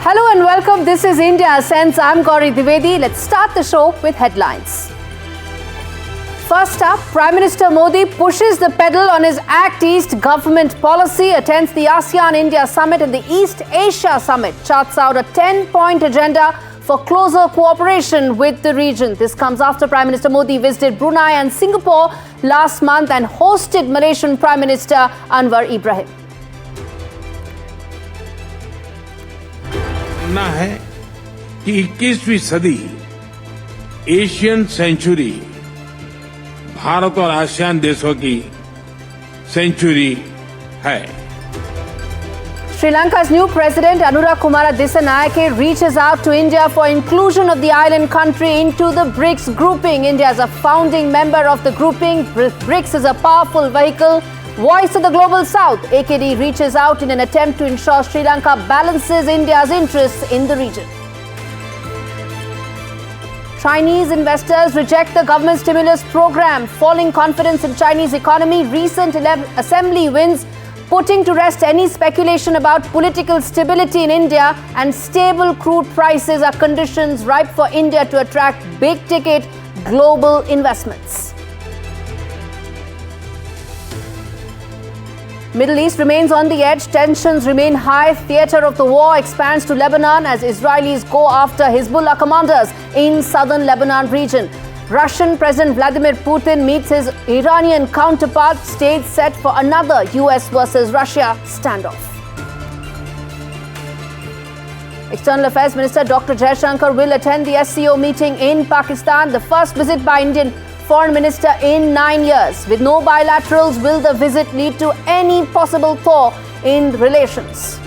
Hello and welcome. This is India Sense. I'm Gaurie Dwivedi. Let's start the show with headlines. First up, Prime Minister Modi pushes the pedal on his Act East government policy, attends the ASEAN-India Summit and the East Asia Summit, charts out a 10-point agenda for closer cooperation with the region. This comes after Prime Minister Modi visited Brunei and Singapore last month and hosted Malaysian Prime Minister Anwar Ibrahim. मानना है कि 21वीं सदी Asian century Bharat और ASEAN देशों की century है. Sri Lanka's new president Anura Kumara Dissanayake reaches out to India for inclusion of the island country into the BRICS grouping. India is a founding member of the grouping. BRICS is a powerful vehicle. Voice of the Global South, AKD reaches out in an attempt to ensure Sri Lanka balances India's interests in the region. Chinese investors reject the government stimulus program. Falling confidence in Chinese economy, recent assembly wins putting to rest any speculation about political stability in India, and stable crude prices are conditions ripe for India to attract big-ticket global investments. Middle East remains on the edge. Tensions remain high. Theatre of the war expands to Lebanon as Israelis go after Hezbollah commanders in southern Lebanon region. Russian President Vladimir Putin meets his Iranian counterpart. Stage set for another US versus Russia standoff. External Affairs Minister Dr. Jaishankar will attend the SCO meeting in Pakistan, the first visit by Indian Foreign Minister in 9 years. With no bilaterals, will the visit lead to any possible thaw in relations?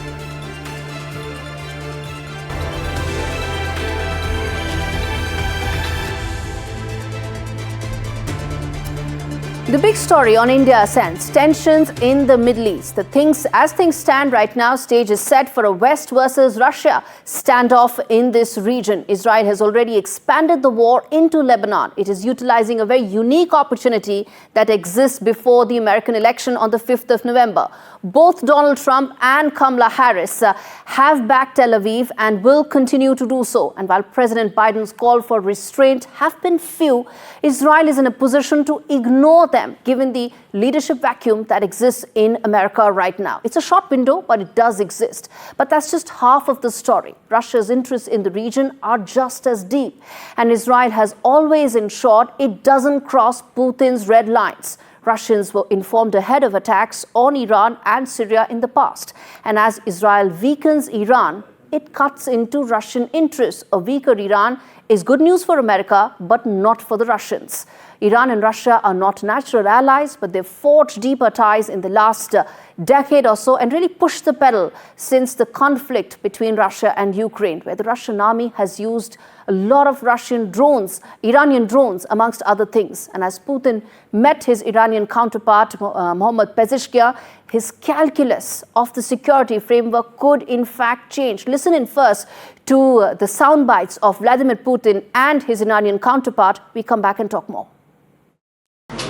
The big story on India Sense, tensions in the Middle East. As things stand right now, stage is set for a West versus Russia standoff in this region. Israel has already expanded the war into Lebanon. It is utilizing a very unique opportunity that exists before the American election on the 5th of November. Both Donald Trump and Kamala Harris have backed Tel Aviv and will continue to do so. And while President Biden's call for restraint have been few, Israel is in a position to ignore them, given the leadership vacuum that exists in America right now. It's a short window, but it does exist. But that's just half of the story. Russia's interests in the region are just as deep, and Israel has always ensured it doesn't cross Putin's red lines. Russians were informed ahead of attacks on Iran and Syria in the past. And as Israel weakens Iran, it cuts into Russian interests. A weaker Iran is good news for America, but not for the Russians. Iran and Russia are not natural allies, but they've forged deeper ties in the last decade or so and really pushed the pedal since the conflict between Russia and Ukraine, where the Russian army has used a lot of Russian drones, Iranian drones, amongst other things. And as Putin met his Iranian counterpart, Mohammad Pezeshkian, his calculus of the security framework could in fact change. Listen in first to the sound bites of Vladimir Putin and his Iranian counterpart. We come back and talk more.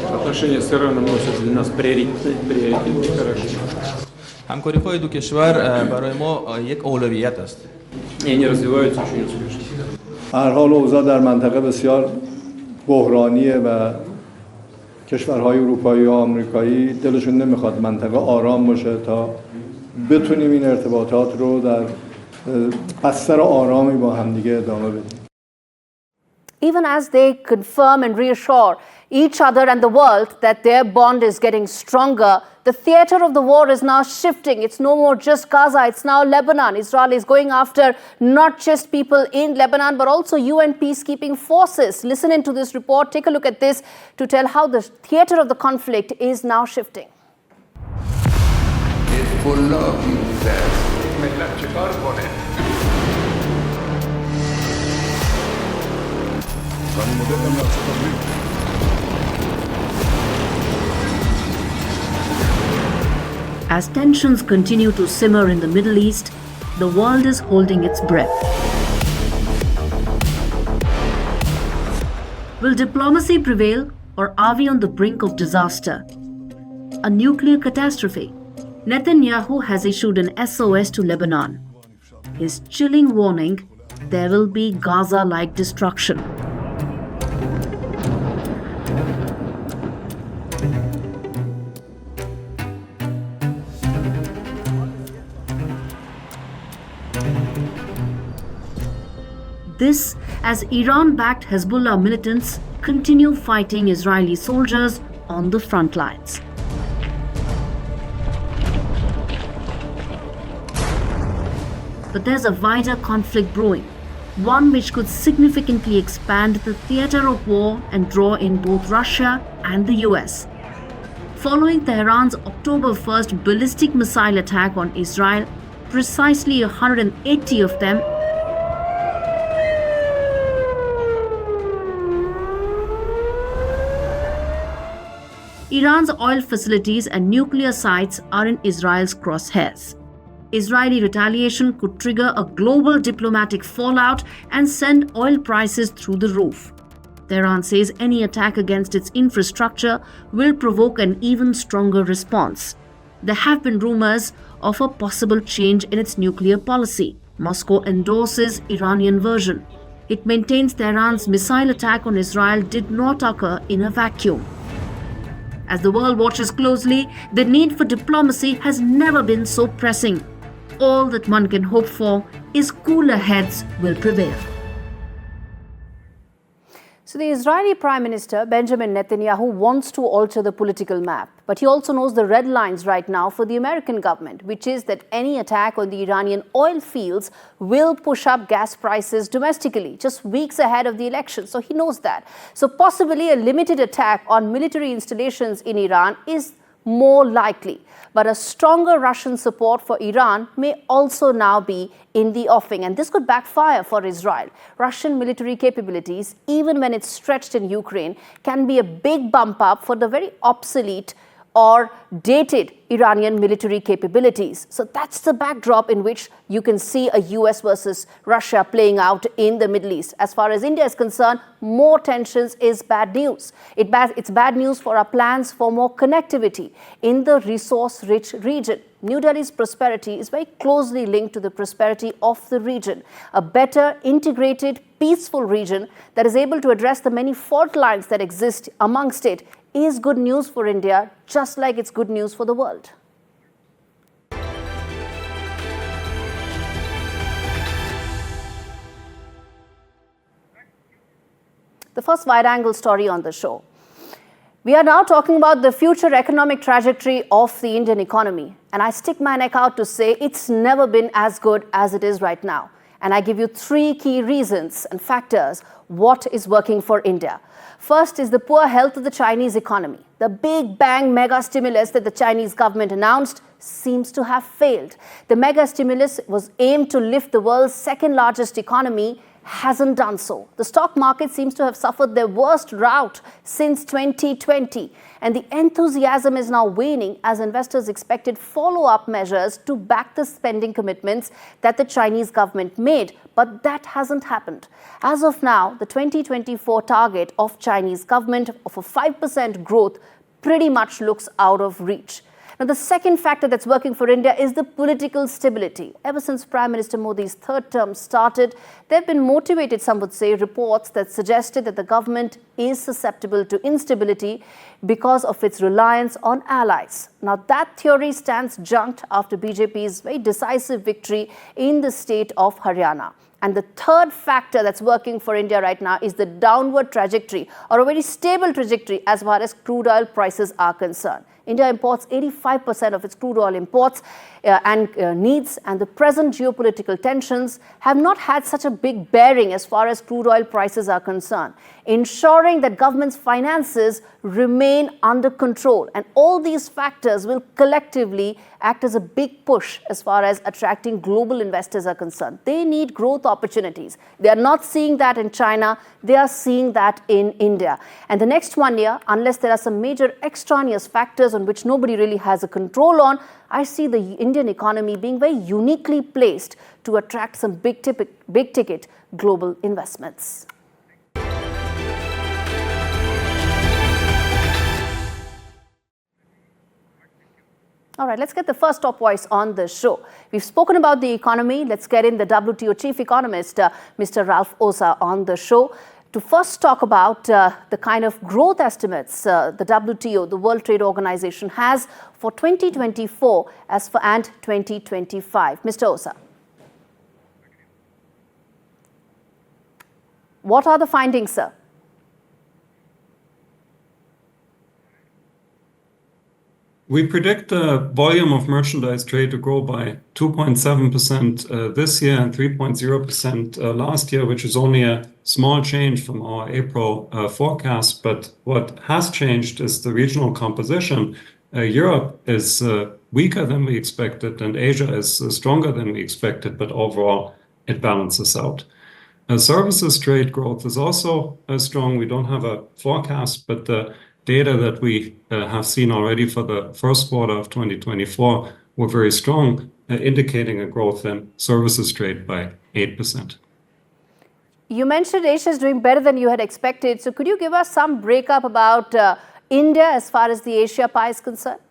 отношения с Ираном носят для нас приоритетный характер. همکاری‌های دو کشور برای ما یک اولویت است. И они развиваются очень успешно. هر حال اوضاع در منطقه بسیار بحرانیه و کشورهای اروپایی و آمریکایی دلشون نمیخواد منطقه آرام باشه تا بتونیم این ارتباطات رو در بستر آرامی با همدیگه ادامه بدیم. Even as they confirm and reassure each other and the world that their bond is getting stronger, the theatre of the war is now shifting. It's no more just Gaza, it's now Lebanon. Israel is going after not just people in Lebanon, but also UN peacekeeping forces. Listen into this report, take a look at this to tell how the theatre of the conflict is now shifting. As tensions continue to simmer in the Middle East, the world is holding its breath. Will diplomacy prevail, or are we on the brink of disaster? A nuclear catastrophe? Netanyahu has issued an SOS to Lebanon. his chilling warning, there will be Gaza-like destruction. This as Iran-backed Hezbollah militants continue fighting Israeli soldiers on the front lines. But there's a wider conflict brewing, one which could significantly expand the theatre of war and draw in both Russia and the US. Following Tehran's October 1st ballistic missile attack on Israel, precisely 180 of them Iran's oil facilities and nuclear sites are in Israel's crosshairs. Israeli retaliation could trigger a global diplomatic fallout and send oil prices through the roof. Tehran says any attack against its infrastructure will provoke an even stronger response. There have been rumors of a possible change in its nuclear policy. Moscow endorses Iranian version. It maintains Tehran's missile attack on Israel did not occur in a vacuum. As the world watches closely, the need for diplomacy has never been so pressing. All that one can hope for is cooler heads will prevail. So the Israeli Prime Minister Benjamin Netanyahu wants to alter the political map, but he also knows the red lines right now for the American government, which is that any attack on the Iranian oil fields will push up gas prices domestically, just weeks ahead of the election. So he knows that. So possibly a limited attack on military installations in Iran is more likely. But a stronger Russian support for Iran may also now be in the offing, and this could backfire for Israel. Russian military capabilities, even when it's stretched in Ukraine, can be a big bump up for the very obsolete or dated Iranian military capabilities. So that's the backdrop in which you can see a US versus Russia playing out in the Middle East. As far as India is concerned, more tensions is bad news. It's bad news for our plans for more connectivity in the resource-rich region. New Delhi's prosperity is very closely linked to the prosperity of the region. A better, integrated, peaceful region that is able to address the many fault lines that exist amongst it is good news for India, just like it's good news for the world. The first wide-angle story on the show. We are now talking about the future economic trajectory of the Indian economy. And I stick my neck out to say it's never been as good as it is right now. And I give you three key reasons and factors what is working for India. First is the poor health of the Chinese economy. The big bang mega stimulus that the Chinese government announced seems to have failed. The mega stimulus was aimed to lift the world's second largest economy, hasn't done so. The stock market seems to have suffered their worst rout since 2020. And the enthusiasm is now waning as investors expected follow-up measures to back the spending commitments that the Chinese government made. But that hasn't happened. As of now, the 2024 target of Chinese government of a 5% growth pretty much looks out of reach. Now, the second factor that's working for India is the political stability. Ever since Prime Minister Modi's third term started, there have been motivated, some would say, reports that suggested that the government is susceptible to instability because of its reliance on allies. Now, that theory stands junked after BJP's very decisive victory in the state of Haryana. And the third factor that's working for India right now is the downward trajectory, or a very stable trajectory as far as crude oil prices are concerned. India imports 85% of its crude oil imports and needs, and the present geopolitical tensions have not had such a big bearing as far as crude oil prices are concerned, ensuring that government's finances remain under control. And all these factors will collectively act as a big push as far as attracting global investors are concerned. They need growth opportunities. They are not seeing that in China. They are seeing that in India. And the next 1 year, unless there are some major extraneous factors on which nobody really has a control on, I see the Indian economy being very uniquely placed to attract some big ticket global investments. All right, let's get the first top voice on the show. We've spoken about the economy. Let's get in the WTO chief economist, Mr. Ralph Osa, on the show to first talk about the kind of growth estimates the WTO, the World Trade Organization, has for 2024 and 2025. Mr. Osa. What are the findings, sir? We predict the volume of merchandise trade to grow by 2.7% this year and 3.0% last year, which is only a small change from our April forecast. But what has changed is the regional composition. Europe is weaker than we expected, and Asia is stronger than we expected, but overall it balances out. Services trade growth is also strong. We don't have a forecast, but the data that we have seen already for the first quarter of 2024 were very strong, indicating a growth in services trade by 8%. You mentioned Asia is doing better than you had expected. So could you give us some breakup about India as far as the Asia pie is concerned?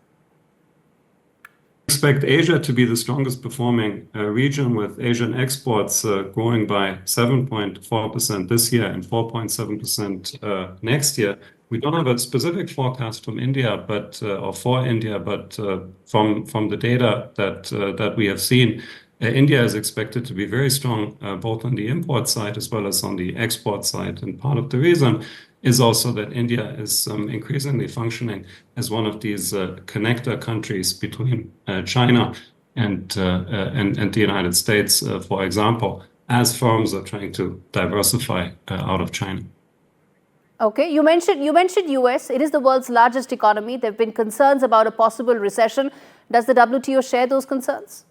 I expect Asia to be the strongest performing region, with Asian exports growing by 7.4% this year and 4.7% next year. We don't have a specific forecast from India, or for India, but from the data that we have seen, India is expected to be very strong, both on the import side as well as on the export side. And part of the reason is also that India is increasingly functioning as one of these connector countries between China and the United States, for example, as firms are trying to diversify out of China. Okay, you mentioned US. It is the world's largest economy. There have been concerns about a possible recession. Does the WTO share those concerns?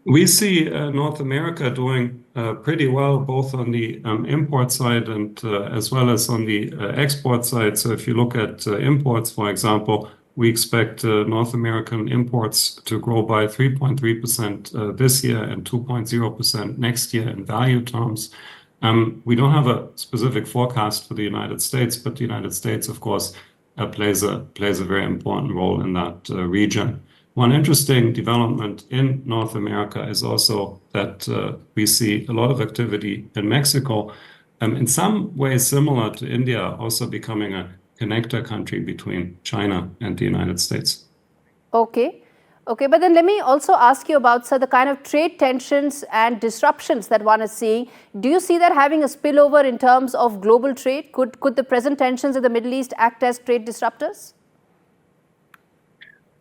We see North America doing pretty well, both on the import side and as well as on the export side. So if you look at imports, for example, we expect North American imports to grow by 3.3% this year and 2.0% next year in value terms. We don't have a specific forecast for the United States, but the United States, of course, plays a very important role in that region. One interesting development in North America is also that we see a lot of activity in Mexico, in some ways similar to India, also becoming a connector country between China and the United States. Okay, but then let me also ask you about, sir, the kind of trade tensions and disruptions that one is seeing. Do you see that having a spillover in terms of global trade? Could the present tensions in the Middle East act as trade disruptors?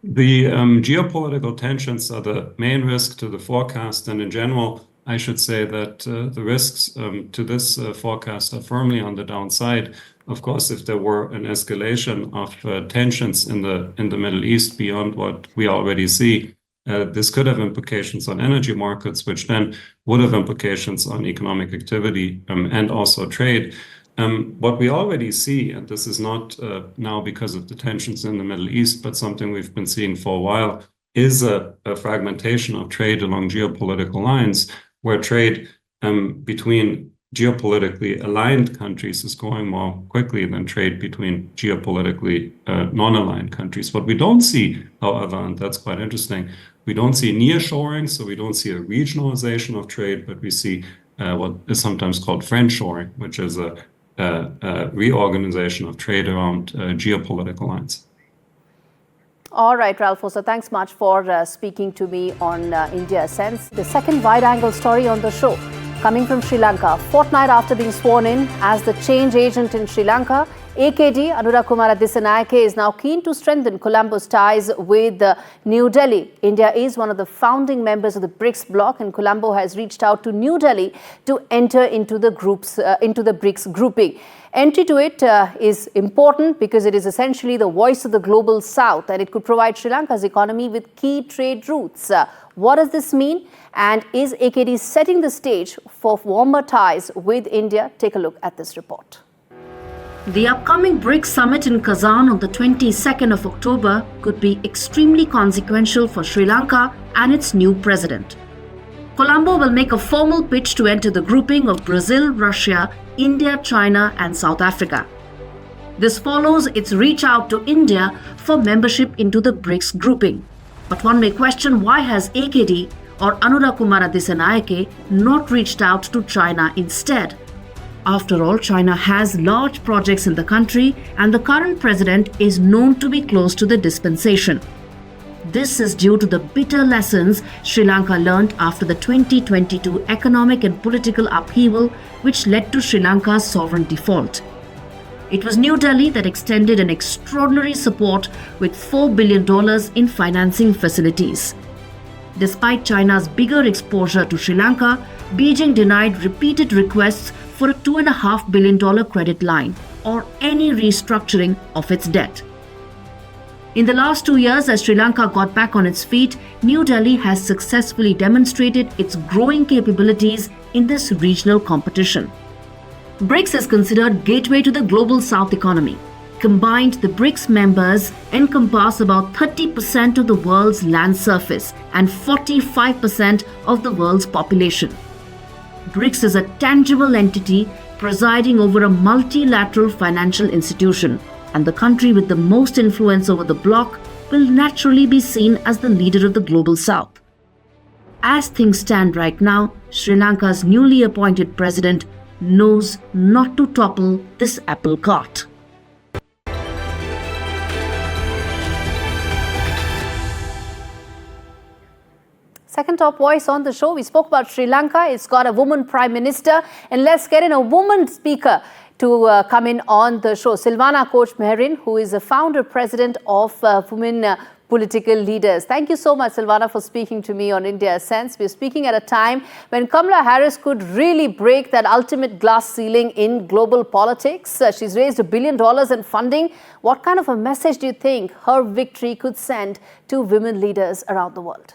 The geopolitical tensions are the main risk to the forecast, and in general, I should say that the risks to this forecast are firmly on the downside. Of course, if there were an escalation of tensions in the Middle East beyond what we already see, this could have implications on energy markets, which then would have implications on economic activity and also trade. What we already see, and this is not now because of the tensions in the Middle East, but something we've been seeing for a while, is a fragmentation of trade along geopolitical lines, where trade between geopolitically aligned countries is growing more quickly than trade between geopolitically non-aligned countries. What we don't see, however, and that's quite interesting, we don't see nearshoring, so we don't see a regionalization of trade, but we see what is sometimes called friendshoring, which is a reorganization of trade around geopolitical lines. All right, Ralph Osa, thanks much for speaking to me on India Sense. The second wide-angle story on the show, coming from Sri Lanka. Fortnight after being sworn in as the change agent in Sri Lanka, AKD Anurakumara Dissanayake is now keen to strengthen Colombo's ties with New Delhi. India is one of the founding members of the BRICS bloc, and Colombo has reached out to New Delhi to enter into the BRICS grouping. Entry to it is important because it is essentially the voice of the global south, and it could provide Sri Lanka's economy with key trade routes. What does this mean? And is AKD setting the stage for warmer ties with India? Take a look at this report. The upcoming BRICS summit in Kazan on the 22nd of October could be extremely consequential for Sri Lanka and its new president. Colombo will make a formal pitch to enter the grouping of Brazil, Russia, India, China and South Africa. This follows its reach out to India for membership into the BRICS grouping. But one may question, why has AKD or Anura Kumara Dissanayake not reached out to China instead? After all, China has large projects in the country and the current president is known to be close to the dispensation. This is due to the bitter lessons Sri Lanka learned after the 2022 economic and political upheaval which led to Sri Lanka's sovereign default. It was New Delhi that extended an extraordinary support with $4 billion in financing facilities. Despite China's bigger exposure to Sri Lanka, Beijing denied repeated requests for a $2.5 billion credit line or any restructuring of its debt. In the last 2 years, as Sri Lanka got back on its feet, New Delhi has successfully demonstrated its growing capabilities in this regional competition. BRICS is considered gateway to the global South economy. Combined, the BRICS members encompass about 30% of the world's land surface and 45% of the world's population. BRICS is a tangible entity presiding over a multilateral financial institution, and the country with the most influence over the bloc will naturally be seen as the leader of the global South. As things stand right now, Sri Lanka's newly appointed president knows not to topple this apple cart. Second top voice on the show. We spoke about Sri Lanka. It's got a woman prime minister. And let's get in a woman speaker to come in on the show. Silvana Koch Meherin, who is the founder president of Women Political Leaders. Thank you so much, Silvana, for speaking to me on India Sense. We're speaking at a time when Kamala Harris could really break that ultimate glass ceiling in global politics. She's raised $1 billion in funding. What kind of a message do you think her victory could send to women leaders around the world?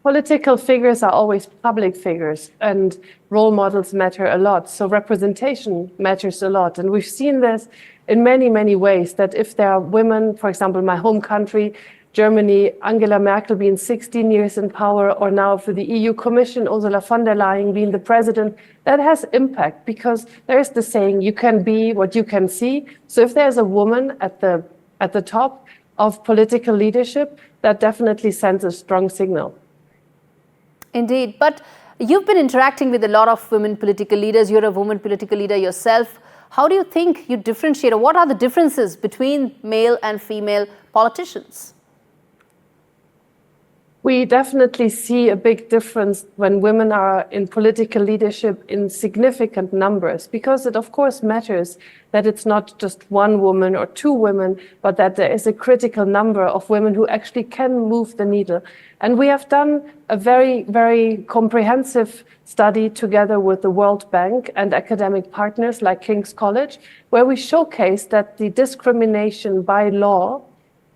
Political figures are always public figures, and role models matter a lot. So representation matters a lot. And we've seen this in many, many ways, that if there are women, for example, my home country, Germany, Angela Merkel being 16 years in power, or now for the EU Commission, Ursula von der Leyen being the president, that has impact, because there is the saying, you can be what you can see. So if there's a woman at the top of political leadership, that definitely sends a strong signal. Indeed. But you've been interacting with a lot of women political leaders. You're a woman political leader yourself. How do you think you differentiate, or what are the differences between male and female politicians? We definitely see a big difference when women are in political leadership in significant numbers, because it of course matters that it's not just one woman or two women, but that there is a critical number of women who actually can move the needle. And we have done a very, very comprehensive study together with the World Bank and academic partners like King's College, where we showcase that the discrimination by law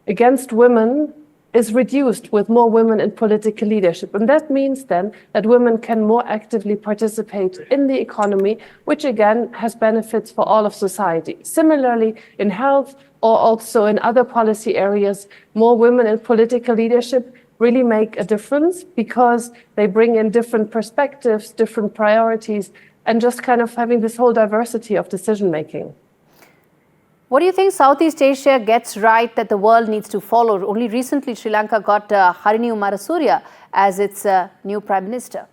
against women is reduced with more women in political leadership. And that means then that women can more actively participate in the economy, which again has benefits for all of society. Similarly, in health or also in other policy areas, more women in political leadership really make a difference, because they bring in different perspectives, different priorities, and just kind of having this whole diversity of decision making. What do you think Southeast Asia gets right that the world needs to follow? Only recently, Sri Lanka got Harini Amarasuriya as its new prime minister.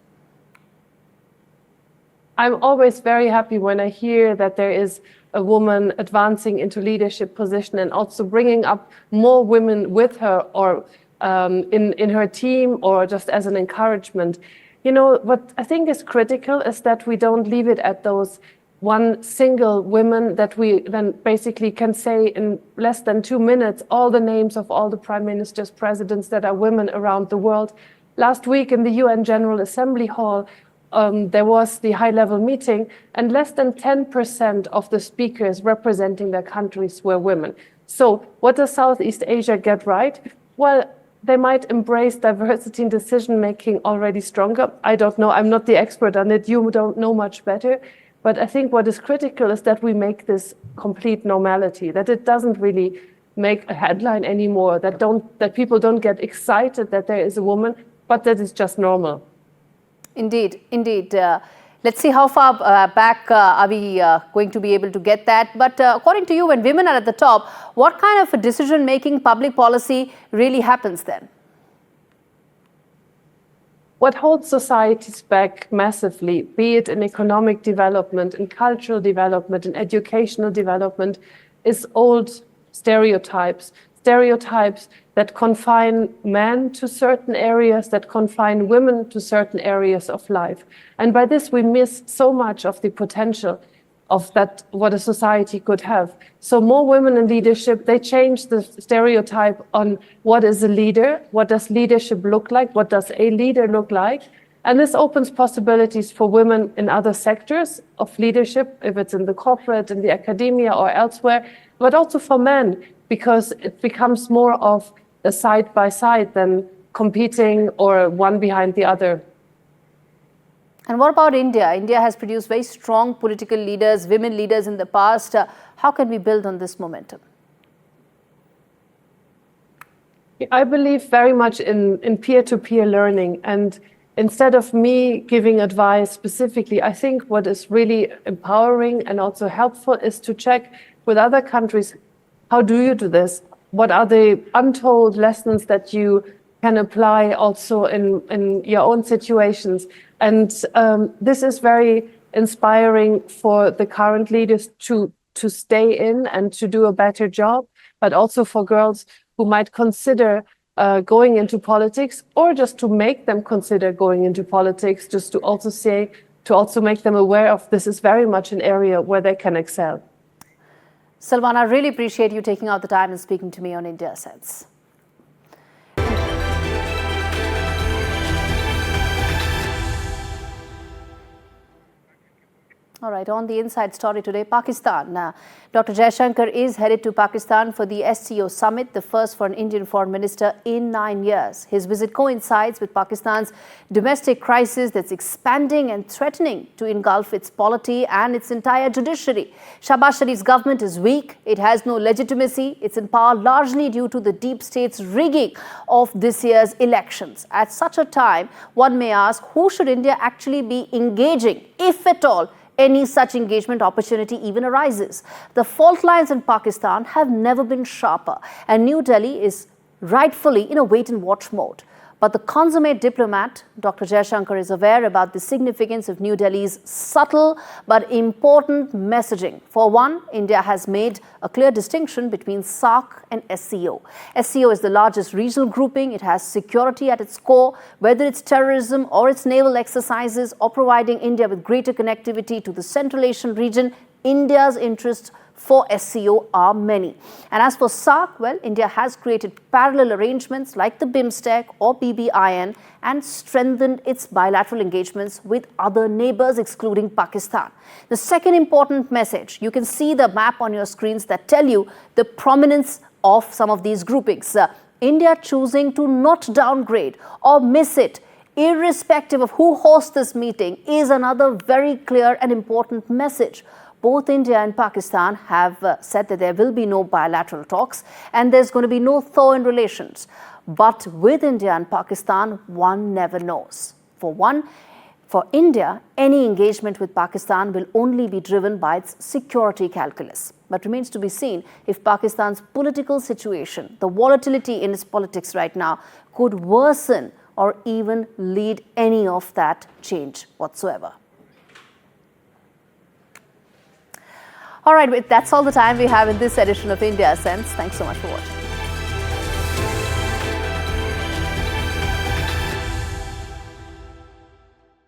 I'm always very happy when I hear that there is a woman advancing into leadership position and also bringing up more women with her, or in her team, or just as an encouragement. You know, what I think is critical is that we don't leave it at those one single women, that we then basically can say in less than 2 minutes all the names of all the prime ministers, presidents that are women around the world. Last week in the UN General Assembly Hall, there was the high-level meeting, and less than 10% of the speakers representing their countries were women. So what does Southeast Asia get right? Well, they might embrace diversity in decision-making already stronger. I don't know. I'm not the expert on it. You don't know much better. But I think what is critical is that we make this complete normality, that it doesn't really make a headline anymore, that people don't get excited that there is a woman, but that it's just normal. Indeed, indeed. Let's see how far back are we going to be able to get that. But according to you, when women are at the top, what kind of a decision-making public policy really happens then? What holds societies back massively, be it in economic development, in cultural development, in educational development, is old stereotypes. Stereotypes that confine men to certain areas, that confine women to certain areas of life. And by this, we miss so much of the potential of that, what a society could have. So more women in leadership, they change the stereotype on what is a leader, what does leadership look like, what does a leader look like. And this opens possibilities for women in other sectors of leadership, if it's in the corporate, in the academia or elsewhere, but also for men, because it becomes more of a side by side than competing or one behind the other. And what about India? India has produced very strong political leaders, women leaders in the past. How can we build on this momentum? I believe very much in peer-to-peer learning. And instead of me giving advice specifically, I think what is really empowering and also helpful is to check with other countries, how do you do this? What are the untold lessons that you can apply also in your own situations? And this is very inspiring for the current leaders to stay in and to do a better job, but also for girls who might consider going into politics, or just to make them consider going into politics, just to also make them aware of this is very much an area where they can excel. Salman, I really appreciate you taking out the time and speaking to me on India Sense. All right, on the inside story today, Pakistan. Dr. Jaishankar is headed to Pakistan for the SCO summit, the first for an Indian foreign minister in 9 years. His visit coincides with Pakistan's domestic crisis that's expanding and threatening to engulf its polity and its entire judiciary. Shahbaz Sharif's government is weak. It has no legitimacy. It's in power largely due to the deep state's rigging of this year's elections. At such a time, one may ask, who should India actually be engaging, if at all, any such engagement opportunity even arises? The fault lines in Pakistan have never been sharper, and New Delhi is rightfully in a wait-and-watch mode. But the consummate diplomat, Dr. Jaishankar, is aware about the significance of New Delhi's subtle but important messaging. For one, India has made a clear distinction between SAARC and SCO. SCO is the largest regional grouping. It has security at its core, whether it's terrorism or its naval exercises or providing India with greater connectivity to the Central Asian region. India's interests for SCO are many. And as for SAARC, well, India has created parallel arrangements like the BIMSTEC or BBIN and strengthened its bilateral engagements with other neighbors, excluding Pakistan. The second important message, you can see the map on your screens that tell you the prominence of some of these groupings. India choosing to not downgrade or miss it, irrespective of who hosts this meeting, is another very clear and important message. Both India and Pakistan have said that there will be no bilateral talks and there's going to be no thaw in relations. But with India and Pakistan, one never knows. For one, for India, any engagement with Pakistan will only be driven by its security calculus. But remains to be seen if Pakistan's political situation, the volatility in its politics right now, could worsen or even lead any of that change whatsoever. All right, that's all the time we have in this edition of India Sense. Thanks so much for watching.